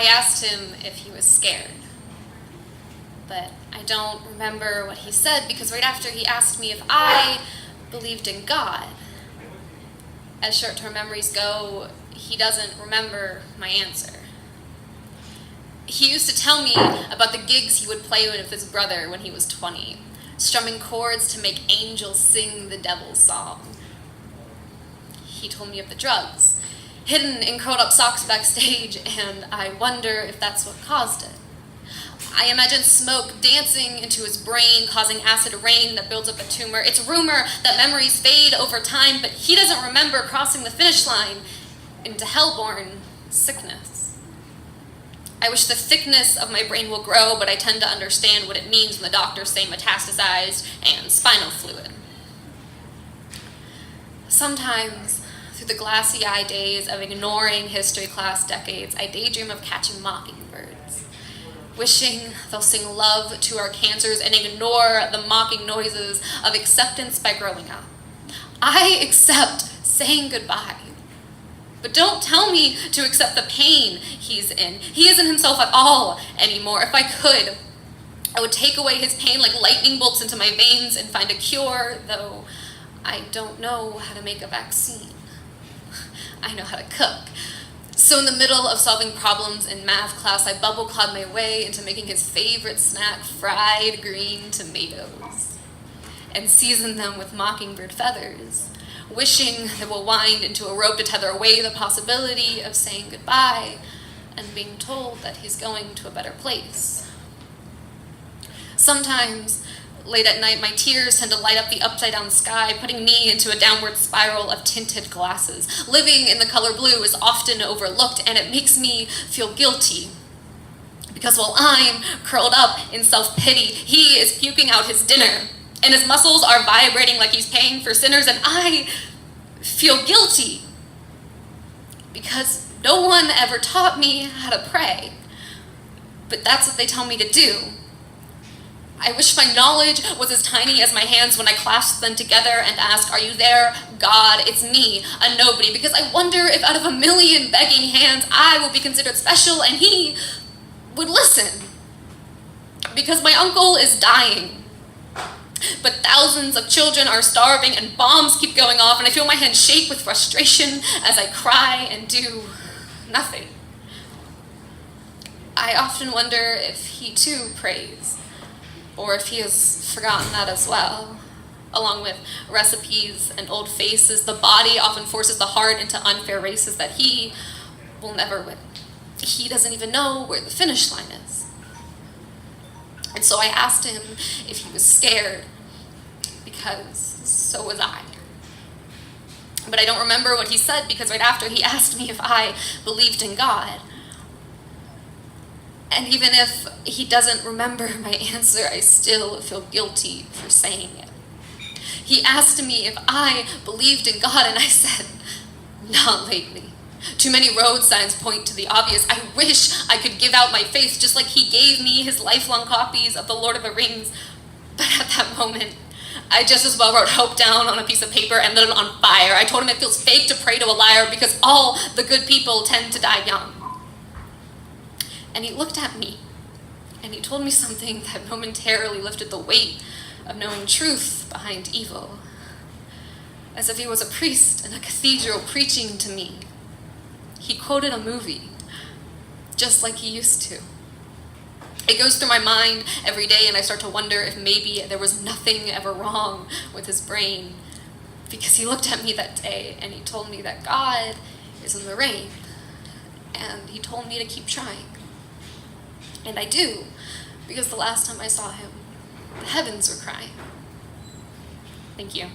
I asked him if he was scared. But I don't remember what he said because right after he asked me if I believed in God. As short-term memories go, he doesn't remember my answer. He used to tell me about the gigs he would play with his brother when he was 20, strumming chords to make angels sing the devil's song. He told me of the drugs, hidden in curled-up socks backstage, and I wonder if that's what caused it. I imagine smoke dancing into his brain, causing acid rain that builds up a tumor. It's rumor that memories fade over time, but he doesn't remember crossing the finish line into hellborn sickness. I wish the thickness of my brain will grow, but I tend to understand what it means when the doctors say metastasized and spinal fluid. Sometimes, through the glassy-eyed days of ignoring history class decades, I daydream of catching mockingbirds, wishing they'll sing love to our cancers and ignore the mocking noises of acceptance by growing up. I accept saying goodbye, but don't tell me to accept the pain he's in. He isn't himself at all anymore. If I could, I would take away his pain like lightning bolts into my veins and find a cure, though I don't know how to make a vaccine. I know how to cook. So in the middle of solving problems in math class, I bubble clod my way into making his favorite snack, fried green tomatoes, and season them with mockingbird feathers, wishing they will wind into a rope to tether away the possibility of saying goodbye and being told that he's going to a better place. Sometimes, late at night, my tears tend to light up the upside-down sky, putting me into a downward spiral of tinted glasses. Living in the color blue is often overlooked, and it makes me feel guilty. Because while I'm curled up in self-pity, he is puking out his dinner, and his muscles are vibrating like he's paying for sinners, and I feel guilty. Because no one ever taught me how to pray, but that's what they tell me to do. I wish my knowledge was as tiny as my hands when I clasp them together and ask, "Are you there? God, it's me, a nobody." Because I wonder if out of a million begging hands, I will be considered special and he would listen. Because my uncle is dying, but thousands of children are starving and bombs keep going off, and I feel my hands shake with frustration as I cry and do nothing. I often wonder if he too prays, or if he has forgotten that as well. Along with recipes and old faces, the body often forces the heart into unfair races that he will never win. He doesn't even know where the finish line is. And so I asked him if he was scared, because so was I. But I don't remember what he said, because right after he asked me if I believed in God. And even if he doesn't remember my answer, I still feel guilty for saying it. He asked me if I believed in God, and I said, not lately. Too many road signs point to the obvious. I wish I could give out my faith just like he gave me his lifelong copies of The Lord of the Rings. But at that moment, I just as well wrote hope down on a piece of paper and lit it on fire. I told him it feels fake to pray to a liar because all the good people tend to die young. And he looked at me, and he told me something that momentarily lifted the weight of knowing truth behind evil. As if he was a priest in a cathedral preaching to me. He quoted a movie, just like he used to. It goes through my mind every day, and I start to wonder if maybe there was nothing ever wrong with his brain, because he looked at me that day, and he told me that God is in the rain, and he told me to keep trying. And I do, because the last time I saw him, the heavens were crying. Thank you.